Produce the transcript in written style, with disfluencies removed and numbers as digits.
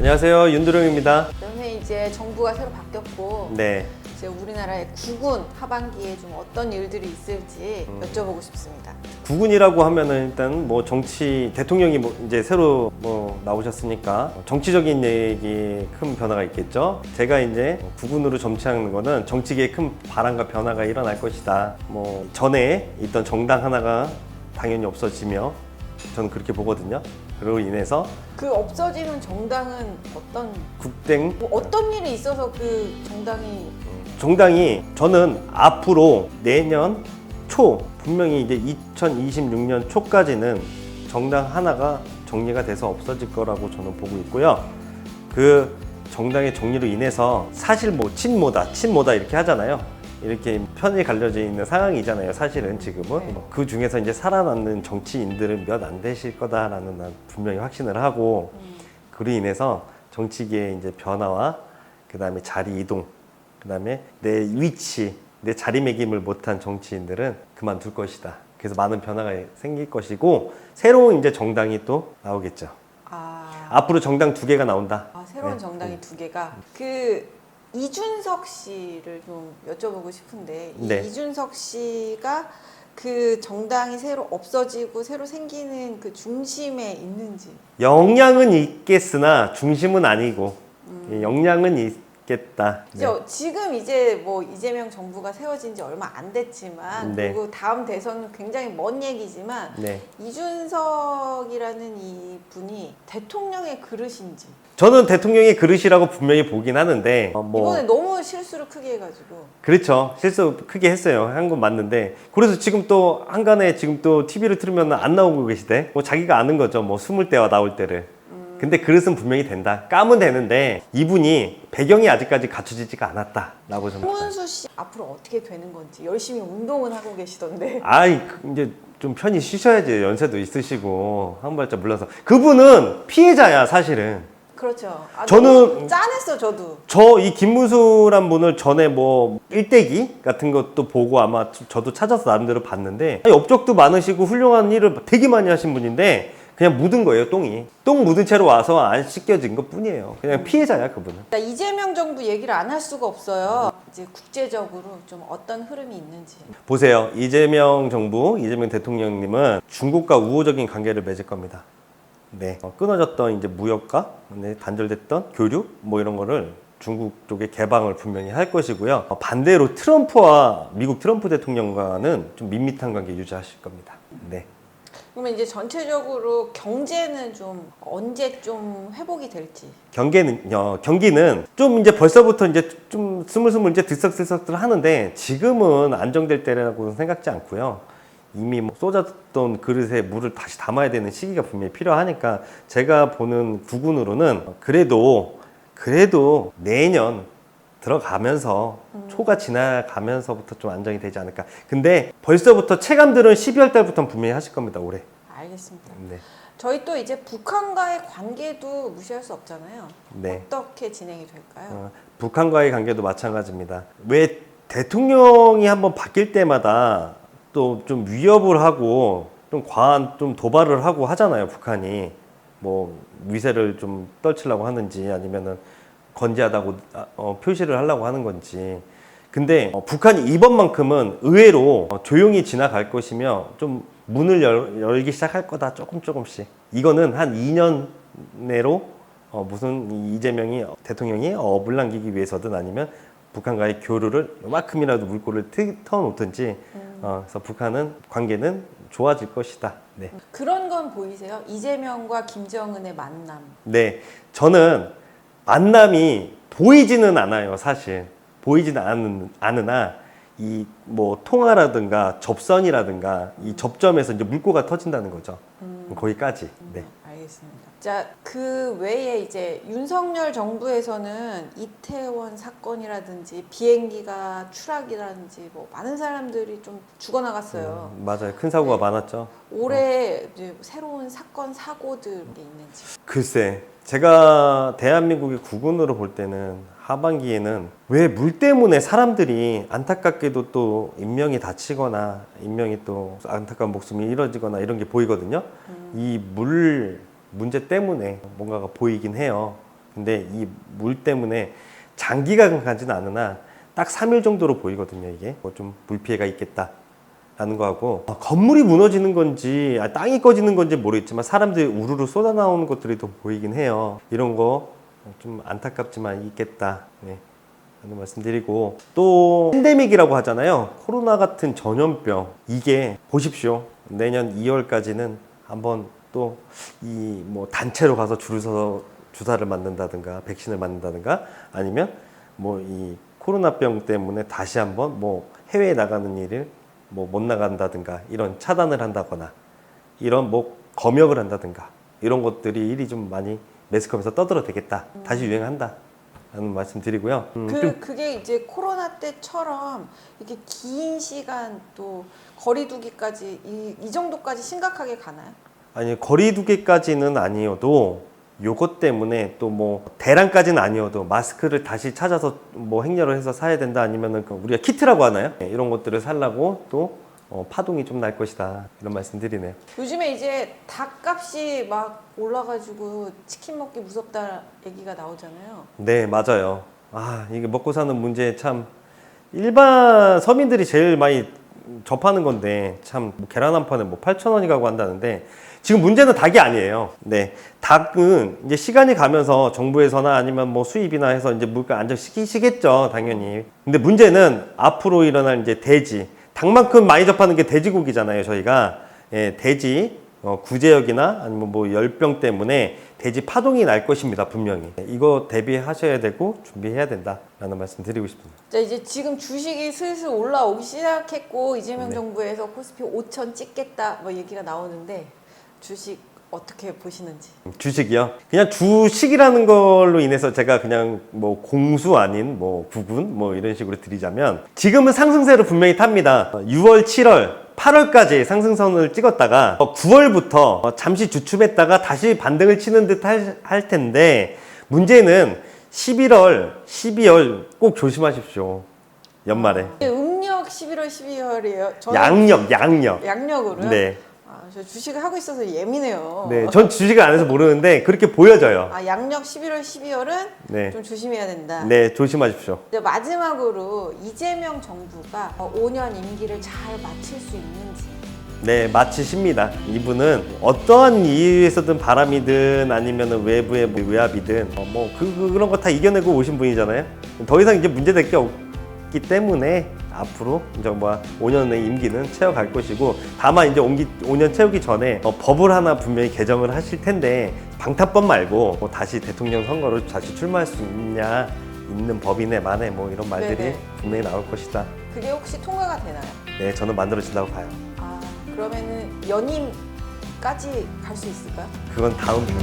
안녕하세요, 윤두룡입니다. 그러면 이제 정부가 새로 바뀌었고 네. 이제 우리나라의 국군 하반기에 좀 어떤 일들이 있을지 여쭤보고 싶습니다. 국군이라고 하면은 일단 뭐 정치 대통령이 이제 새로 나오셨으니까 정치적인 얘기에 큰 변화가 있겠죠. 제가 이제 국군으로 정치하는 거는 정치계에 큰 바람과 변화가 일어날 것이다. 뭐 전에 있던 정당 하나가 당연히 없어지며 저는 그렇게 보거든요. 그로 인해서 그 없어지는 정당은 어떤 국땡 뭐 어떤 일이 있어서 그 정당이 저는 앞으로 내년 초 분명히 이제 2026년 초까지는 정당 하나가 정리가 돼서 없어질 거라고 저는 보고 있고요. 그 정당의 정리로 인해서 사실 뭐 친모다 이렇게 하잖아요. 이렇게 편이 갈려져 있는 상황이잖아요. 사실은 지금은 네. 그 중에서 이제 살아남는 정치인들은 몇 안 되실 거다라는 난 분명히 확신을 하고 그로 인해서 정치계의 이제 변화와 그 다음에 자리 이동, 그 다음에 내 위치, 내 자리매김을 못한 정치인들은 그만둘 것이다. 그래서 많은 변화가 생길 것이고 새로운 이제 정당이 또 나오겠죠. 앞으로 정당 2개가 나온다. 새로운 네. 정당이 2개가 그 이준석 씨를 좀 여쭤보고 싶은데 네. 이준석 씨가 그 정당이 새로 없어지고 새로 생기는 그 중심에 있는지. 역량은 있겠으나 중심은 아니고 역량은 있겠다. 네. 지금 이제 뭐 이재명 정부가 세워진 지 얼마 안 됐지만 네. 그리고 다음 대선은 굉장히 먼 얘기지만 네. 이준석이라는 이 분이 대통령의 그릇인지. 저는 대통령의 그릇이라고 분명히 보긴 하는데 이번에 너무 실수를 크게 해가지고. 그렇죠. 실수 크게 했어요. 한 건 맞는데 그래서 지금 또 한간에 지금 또 TV를 틀으면 안 나오고 계시대. 뭐 자기가 아는 거죠. 뭐 숨을 때와 나올 때를. 근데 그릇은 분명히 된다. 까면 되는데 이분이 배경이 아직까지 갖춰지지가 않았다라고 저는. 홍은수 씨 앞으로 어떻게 되는 건지 열심히 운동은 하고 계시던데. 이제 좀 편히 쉬셔야지. 연세도 있으시고 한 발짝 물러서. 그분은 피해자야 사실은. 그렇죠. 저는 짠했어 저도. 저 이 김문수란 분을 전에 뭐 일대기 같은 것도 보고 아마 저도 찾아서 나름대로 봤는데 업적도 많으시고 훌륭한 일을 되게 많이 하신 분인데 그냥 묻은 거예요. 똥 묻은 채로 와서 안 씻겨진 것 뿐이에요. 그냥 피해자야 그분은. 이재명 정부 얘기를 안 할 수가 없어요. 이제 국제적으로 좀 어떤 흐름이 있는지. 보세요. 이재명 정부, 이재명 대통령님은 중국과 우호적인 관계를 맺을 겁니다. 네. 끊어졌던 이제 무역과 단절됐던 교류 뭐 이런 거를 중국 쪽에 개방을 분명히 할 것이고요. 반대로 미국 트럼프 대통령과는 좀 밋밋한 관계 유지하실 겁니다. 네. 그러면 이제 전체적으로 경제는 좀 언제 좀 회복이 될지. 경기는 좀 이제 벌써부터 이제 좀 스물스물 이제 들썩들썩들 하는데 지금은 안정될 때라고는 생각지 않고요. 이미 쏟았던 그릇에 물을 다시 담아야 되는 시기가 분명히 필요하니까 제가 보는 국군으로는 그래도 내년 들어가면서 초가 지나가면서부터 좀 안정이 되지 않을까. 근데 벌써부터 체감들은 12월 달부터 분명히 하실 겁니다. 올해. 알겠습니다. 네. 저희 또 이제 북한과의 관계도 무시할 수 없잖아요. 네. 어떻게 진행이 될까요? 북한과의 관계도 마찬가지입니다. 왜 대통령이 한번 바뀔 때마다 또 좀 위협을 하고 좀 과한 좀 도발을 하고 하잖아요. 북한이 뭐 위세를 좀 떨치려고 하는지 아니면은 건재하다고 표시를 하려고 하는 건지. 근데 북한이 이번만큼은 의외로 조용히 지나갈 것이며 좀 문을 열기 시작할 거다. 조금씩. 이거는 한 2년 내로 무슨 이재명이 대통령이 업을 남기기 위해서든 아니면 북한과의 교류를 요만큼이라도 물꼬를 터놓든지 그래서 북한은 관계는 좋아질 것이다. 네. 그런 건 보이세요? 이재명과 김정은의 만남. 네, 저는 만남이 보이지는 않아요. 사실 보이지는 않으나 이 뭐 통화라든가 접선이라든가 이 접점에서 이제 물꼬가 터진다는 거죠. 거기까지. 네. 알겠습니다. 자, 그 외에 이제 윤석열 정부에서는 이태원 사건이라든지 비행기가 추락이라든지 뭐 많은 사람들이 좀 죽어나갔어요. 맞아요. 큰 사고가 많았죠. 올해 이제 새로운 사건 사고들이 있는지. 글쎄, 제가 대한민국의 국군으로 볼 때는 하반기에는 왜 물 때문에 사람들이 안타깝게도 또 인명이 다치거나 인명이 또 안타까운 목숨이 잃어지거나 이런 게 보이거든요. 이 물 문제 때문에 뭔가가 보이긴 해요. 근데 이 물 때문에 장기간 가지는 않으나 딱 3일 정도로 보이거든요. 이게 뭐 좀 물피해가 있겠다 라는 거하고, 건물이 무너지는 건지 땅이 꺼지는 건지 모르겠지만 사람들이 우르르 쏟아 나오는 것들이 더 보이긴 해요. 이런 거 좀 안타깝지만 있겠다, 네, 라는 말씀드리고, 또 팬데믹이라고 하잖아요. 코로나 같은 전염병, 이게 보십시오. 내년 2월까지는 한번 또 이 뭐 단체로 가서 줄을 서서 주사를 맞는다든가 백신을 맞는다든가, 아니면 뭐 이 코로나병 때문에 다시 한번 뭐 해외에 나가는 일을 뭐 못 나간다든가, 이런 차단을 한다거나, 이런 뭐 검역을 한다든가, 이런 것들이 일이 좀 많이 매스컴에서 떠들어대겠다, 다시 유행한다 라는 말씀 드리고요. 그게 이제 코로나 때처럼 이렇게 긴 시간 또 거리두기까지 이 정도까지 심각하게 가나요? 아니, 거리두기까지는 아니어도 요것 때문에 또 뭐 대란까지는 아니어도 마스크를 다시 찾아서 뭐 행렬을 해서 사야 된다, 아니면은 그 우리가 키트라고 하나요? 네, 이런 것들을 살라고 또 파동이 좀 날 것이다, 이런 말씀 드리네요. 요즘에 이제 닭값이 막 올라가지고 치킨 먹기 무섭다 얘기가 나오잖아요. 네, 맞아요. 이게 먹고 사는 문제, 참 일반 서민들이 제일 많이 접하는 건데, 참뭐 계란 한 판에 뭐 8,000원이 가고 한다는데, 지금 문제는 닭이 아니에요. 네, 닭은 이제 시간이 가면서 정부에서나 아니면 뭐 수입이나 해서 이제 물가 안정시키시겠죠, 당연히. 근데 문제는 앞으로 일어날 이제 돼지, 닭만큼 많이 접하는 게 돼지고기잖아요, 저희가. 예, 돼지 구제역이나 아니면 뭐 열병 때문에 돼지 파동이 날 것입니다, 분명히. 이거 대비하셔야 되고 준비해야 된다라는 말씀 드리고 싶습니다. 자, 이제 지금 주식이 슬슬 올라오기 시작했고, 이재명 네. 정부에서 코스피 5천 찍겠다 뭐 얘기가 나오는데, 주식 어떻게 보시는지. 주식이요? 그냥 주식이라는 걸로 인해서 제가 그냥 뭐 공수 아닌 뭐 구군 뭐 이런 식으로 드리자면, 지금은 상승세로 분명히 탑니다. 6월, 7월, 8월까지 상승선을 찍었다가 9월부터 잠시 주춤했다가 다시 반등을 치는 듯 할 텐데, 문제는 11월, 12월 꼭 조심하십시오. 연말에. 음력 11월, 12월이에요. 양력으로요? 네. 저 주식을 하고 있어서 예민해요. 네, 전 주식을 안 해서 모르는데 그렇게 보여져요. 양력 11월, 12월은 네. 좀 조심해야 된다. 네, 조심하십시오. 이제 마지막으로 이재명 정부가 5년 임기를 잘 마칠 수 있는지. 네, 마치십니다. 이분은 어떠한 이유에서든, 바람이든 아니면 외부의 뭐 외압이든 그런 거 다 이겨내고 오신 분이잖아요. 더 이상 이제 문제될 게 없기 때문에 앞으로 이제 뭐 5년의 임기는 채워갈 것이고, 다만 이제 5년 채우기 전에 법을 하나 분명히 개정을 하실 텐데, 방탄법 말고 뭐 다시 대통령 선거로 다시 출마할 수 있는 법이네 만에 뭐 이런 말들이 네네. 분명히 나올 것이다. 그게 혹시 통과가 되나요? 네, 저는 만들어진다고 봐요. 그러면은 연임까지 갈 수 있을까요? 그건 다음 편.